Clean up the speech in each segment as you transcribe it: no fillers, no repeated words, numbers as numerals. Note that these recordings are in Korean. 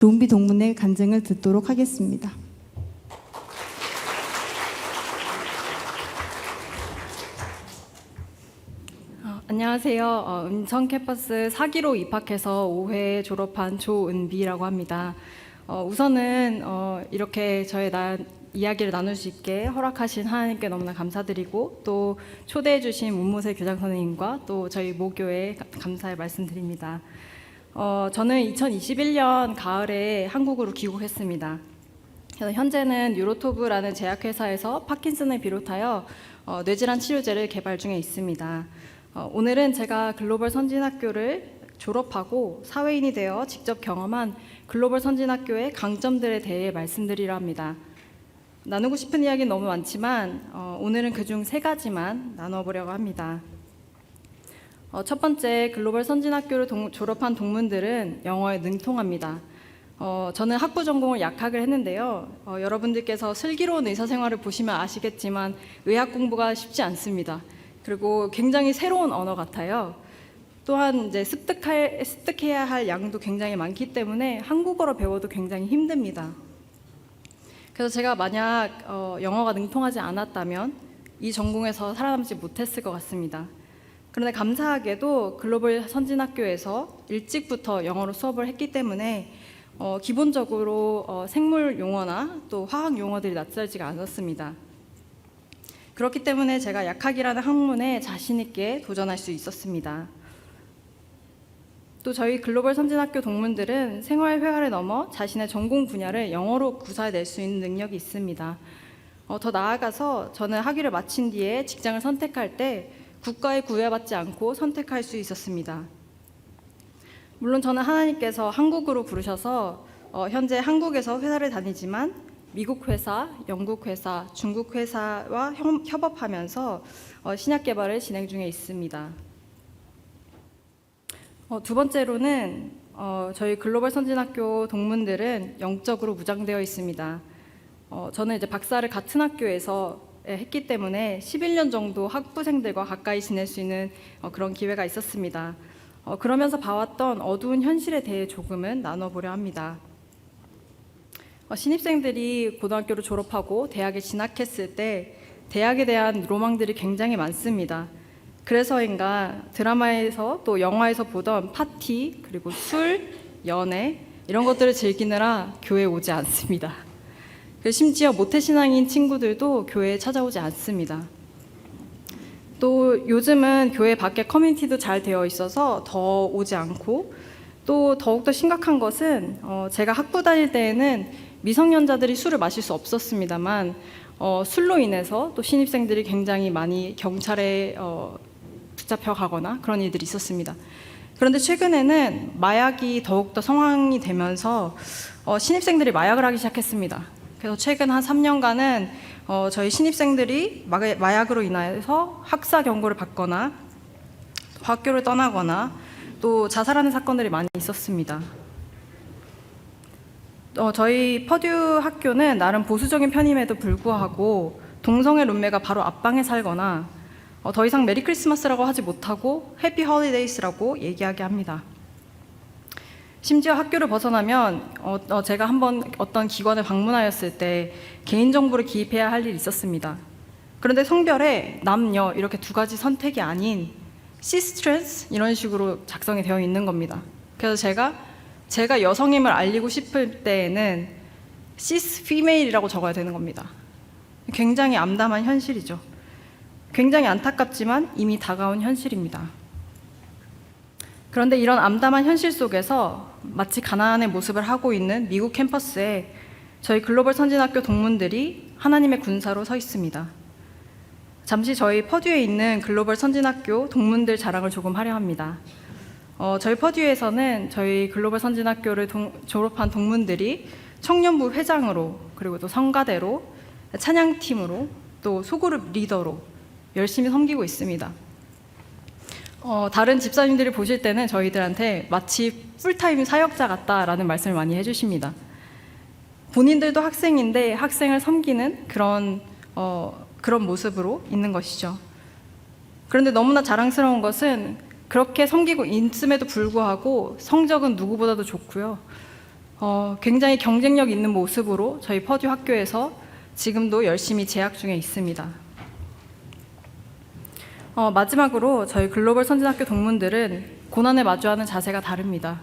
롱비 동문의 간증을 듣도록 하겠습니다. 안녕하세요. 은천 캠퍼스 4기로 입학해서 5회 졸업한 조은비라고 합니다. 우선은 이렇게 저의 이야기를 나눌 수 있게 허락하신 하나님께 너무나 감사드리고, 또 초대해 주신 문모세 교장 선생님과 또 저희 모교에 감사의 말씀드립니다. 저는 2021년 가을에 한국으로 귀국했습니다. 그래서 현재는 유로토브라는 제약회사에서 파킨슨을 비롯하여 뇌질환 치료제를 개발 중에 있습니다. 오늘은 제가 글로벌 선진학교를 졸업하고 사회인이 되어 직접 경험한 글로벌 선진학교의 강점들에 대해 말씀드리려 합니다. 나누고 싶은 이야기는 너무 많지만 오늘은 그중 3가지만 나눠보려고 합니다. 첫 번째, 글로벌 선진학교를 졸업한 동문들은 영어에 능통합니다. 저는 학부 전공을 약학을 했는데요. 여러분들께서 슬기로운 의사생활을 보시면 아시겠지만 의학 공부가 쉽지 않습니다. 그리고 굉장히 새로운 언어 같아요. 또한 이제 습득해야 할 양도 굉장히 많기 때문에 한국어로 배워도 굉장히 힘듭니다. 그래서 제가 만약 영어가 능통하지 않았다면 이 전공에서 살아남지 못했을 것 같습니다. 그런데 감사하게도 글로벌 선진학교에서 일찍부터 영어로 수업을 했기 때문에 기본적으로 생물 용어나 또 화학 용어들이 낯설지가 않았습니다. 그렇기 때문에 제가 약학이라는 학문에 자신 있게 도전할 수 있었습니다. 또 저희 글로벌 선진학교 동문들은 생활회화를 넘어 자신의 전공 분야를 영어로 구사해낼 수 있는 능력이 있습니다. 더 나아가서 저는 학위를 마친 뒤에 직장을 선택할 때 국가에 구애받지 않고 선택할 수 있었습니다. 물론 저는 하나님께서 한국으로 부르셔서 현재 한국에서 회사를 다니지만 미국 회사, 영국 회사, 중국 회사와 협업하면서 신약 개발을 진행 중에 있습니다. 두 번째로는 저희 글로벌 선진학교 동문들은 영적으로 무장되어 있습니다. 저는 이제 박사를 같은 학교에서 했기 때문에 11년 정도 학부생들과 가까이 지낼 수 있는 그런 기회가 있었습니다. 그러면서 봐왔던 어두운 현실에 대해 조금은 나눠보려 합니다. 신입생들이 고등학교를 졸업하고 대학에 진학했을 때 대학에 대한 로망들이 굉장히 많습니다. 그래서인가 드라마에서 또 영화에서 보던 파티, 그리고 술, 연애 이런 것들을 즐기느라 교회에 오지 않습니다. 심지어 모태신앙인 친구들도 교회에 찾아오지 않습니다. 또 요즘은 교회 밖에 커뮤니티도 잘 되어 있어서 더 오지 않고, 또 더욱더 심각한 것은 제가 학부 다닐 때에는 미성년자들이 술을 마실 수 없었습니다만 술로 인해서 또 신입생들이 굉장히 많이 경찰에 붙잡혀가거나 그런 일들이 있었습니다. 그런데 최근에는 마약이 더욱더 성황이 되면서 신입생들이 마약을 하기 시작했습니다. 그래서 최근 한 3년간은 저희 신입생들이 마약으로 인해서 학사 경고를 받거나 학교를 떠나거나 또 자살하는 사건들이 많이 있었습니다. 저희 퍼듀 학교는 나름 보수적인 편임에도 불구하고 동성애 룸메가 바로 앞방에 살거나 더 이상 메리 크리스마스라고 하지 못하고 해피 홀리데이스라고 얘기하게 합니다. 심지어 학교를 벗어나면 제가 한번 어떤 기관을 방문하였을 때 개인정보를 기입해야 할 일이 있었습니다. 그런데 성별에 남녀 이렇게 2가지 선택이 아닌 시스 트랜스 이런 식으로 작성이 되어 있는 겁니다. 그래서 제가 여성임을 알리고 싶을 때에는 시스 피메일이라고 적어야 되는 겁니다. 굉장히 암담한 현실이죠. 굉장히 안타깝지만 이미 다가온 현실입니다. 그런데 이런 암담한 현실 속에서 마치 가나안의 모습을 하고 있는 미국 캠퍼스에 저희 글로벌 선진학교 동문들이 하나님의 군사로 서 있습니다. 잠시 저희 퍼듀에 있는 글로벌 선진학교 동문들 자랑을 조금 하려 합니다. 저희 퍼듀에서는 저희 글로벌 선진학교를 졸업한 동문들이 청년부 회장으로, 그리고 또 성가대로, 찬양팀으로, 또 소그룹 리더로 열심히 섬기고 있습니다. 다른 집사님들이 보실 때는 저희들한테 마치 풀타임 사역자 같다라는 말씀을 많이 해주십니다. 본인들도 학생인데 학생을 섬기는 그런 모습으로 있는 것이죠. 그런데 너무나 자랑스러운 것은 그렇게 섬기고 있음에도 불구하고 성적은 누구보다도 좋고요. 굉장히 경쟁력 있는 모습으로 저희 퍼듀 학교에서 지금도 열심히 재학 중에 있습니다. 마지막으로 저희 글로벌 선진학교 동문들은 고난에 마주하는 자세가 다릅니다.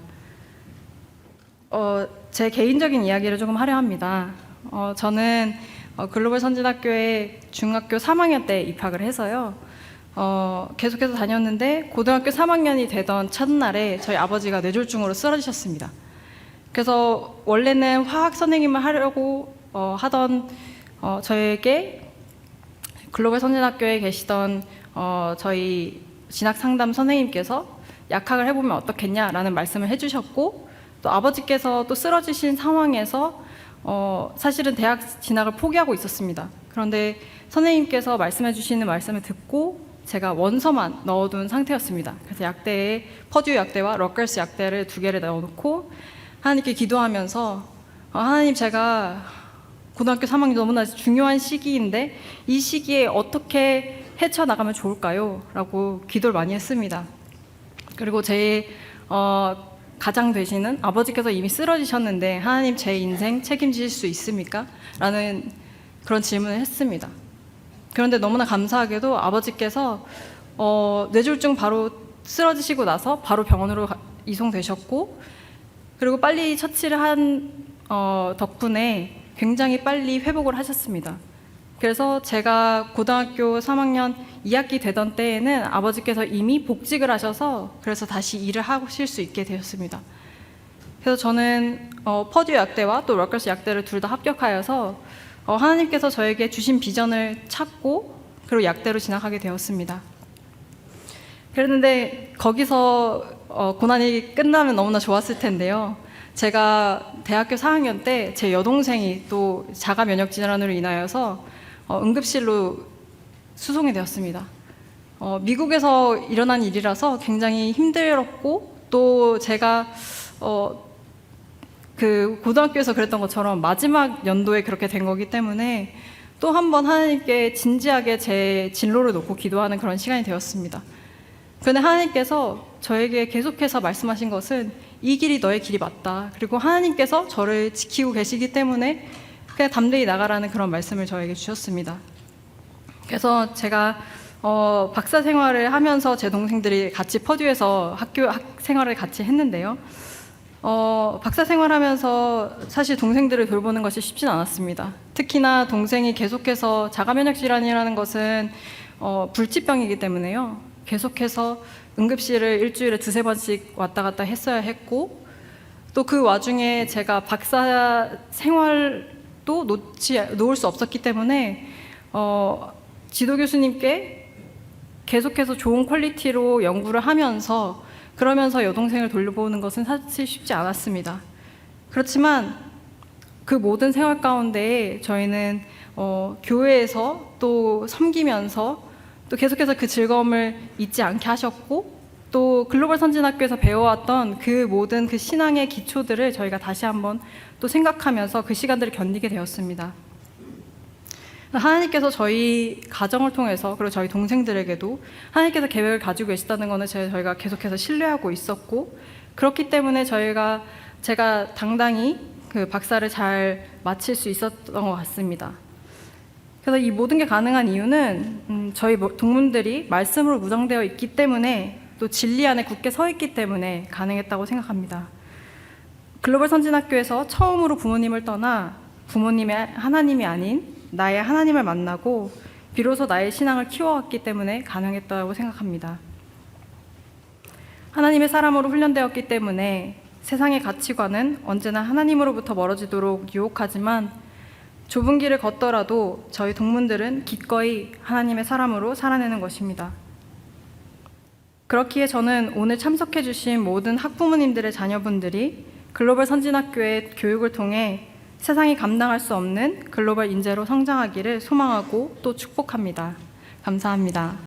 제 개인적인 이야기를 조금 하려 합니다. 저는 글로벌 선진학교에 중학교 3학년 때 입학을 해서요. 계속해서 다녔는데 고등학교 3학년이 되던 첫날에 저희 아버지가 뇌졸중으로 쓰러지셨습니다. 그래서 원래는 화학 선생님을 하려고 하던 저에게 글로벌 선진학교에 계시던 저희 진학상담 선생님께서 약학을 해보면 어떻겠냐라는 말씀을 해주셨고, 또 아버지께서 또 쓰러지신 상황에서 사실은 대학 진학을 포기하고 있었습니다. 그런데 선생님께서 말씀해 주시는 말씀을 듣고 제가 원서만 넣어둔 상태였습니다. 그래서 약대에 퍼듀 약대와 러커스 약대를 2개를 넣어놓고 하나님께 기도하면서 하나님, 제가 고등학교 3학년 너무나 중요한 시기인데 이 시기에 어떻게 헤쳐나가면 좋을까요? 라고 기도를 많이 했습니다. 그리고 제 가장 되시는 아버지께서 이미 쓰러지셨는데 하나님, 제 인생 책임지실 수 있습니까? 라는 그런 질문을 했습니다. 그런데 너무나 감사하게도 아버지께서 뇌졸중 바로 쓰러지시고 나서 바로 병원으로 이송되셨고, 그리고 빨리 처치를 한 덕분에 굉장히 빨리 회복을 하셨습니다. 그래서 제가 고등학교 3학년 2학기 되던 때에는 아버지께서 이미 복직을 하셔서 그래서 다시 일을 하실 수 있게 되었습니다. 그래서 저는 퍼듀 약대와 또 러커스 약대를 둘 다 합격하여서 하나님께서 저에게 주신 비전을 찾고 그리고 약대로 진학하게 되었습니다. 그랬는데 거기서 고난이 끝나면 너무나 좋았을 텐데요. 제가 대학교 4학년 때 제 여동생이 또 자가 면역 질환으로 인하여서 응급실로 수송이 되었습니다. 미국에서 일어난 일이라서 굉장히 힘들었고, 또 제가 그 고등학교에서 그랬던 것처럼 마지막 연도에 그렇게 된 거기 때문에 또 한 번 하나님께 진지하게 제 진로를 놓고 기도하는 그런 시간이 되었습니다. 그런데 하나님께서 저에게 계속해서 말씀하신 것은 이 길이 너의 길이 맞다. 그리고 하나님께서 저를 지키고 계시기 때문에 그냥 담대히 나가라는 그런 말씀을 저에게 주셨습니다. 그래서 제가 박사 생활을 하면서 제 동생들이 같이 퍼듀에서 학교 생활을 같이 했는데요. 박사 생활하면서 사실 동생들을 돌보는 것이 쉽진 않았습니다. 특히나 동생이 계속해서 자가면역 질환이라는 것은 불치병이기 때문에요. 계속해서 응급실을 일주일에 2-3번씩 왔다 갔다 했어야 했고, 또 그 와중에 제가 박사 생활도 놓을 수 없었기 때문에 지도 교수님께 계속해서 좋은 퀄리티로 연구를 하면서 그러면서 여동생을 돌보는 것은 사실 쉽지 않았습니다. 그렇지만 그 모든 생활 가운데 저희는 교회에서 또 섬기면서 또 계속해서 그 즐거움을 잊지 않게 하셨고, 또 글로벌 선진학교에서 배워왔던 그 모든 그 신앙의 기초들을 저희가 다시 한번 또 생각하면서 그 시간들을 견디게 되었습니다. 하나님께서 저희 가정을 통해서, 그리고 저희 동생들에게도 하나님께서 계획을 가지고 계시다는 것은 저희가 계속해서 신뢰하고 있었고, 그렇기 때문에 제가 당당히 그 박사를 잘 마칠 수 있었던 것 같습니다. 그래서 이 모든 게 가능한 이유는 저희 동문들이 말씀으로 무장되어 있기 때문에, 또 진리 안에 굳게 서 있기 때문에 가능했다고 생각합니다. 글로벌 선진학교에서 처음으로 부모님을 떠나 부모님의 하나님이 아닌 나의 하나님을 만나고 비로소 나의 신앙을 키워왔기 때문에 가능했다고 생각합니다. 하나님의 사람으로 훈련되었기 때문에 세상의 가치관은 언제나 하나님으로부터 멀어지도록 유혹하지만, 좁은 길을 걷더라도 저희 동문들은 기꺼이 하나님의 사람으로 살아내는 것입니다. 그렇기에 저는 오늘 참석해 주신 모든 학부모님들의 자녀분들이 글로벌 선진학교의 교육을 통해 세상이 감당할 수 없는 글로벌 인재로 성장하기를 소망하고 또 축복합니다. 감사합니다.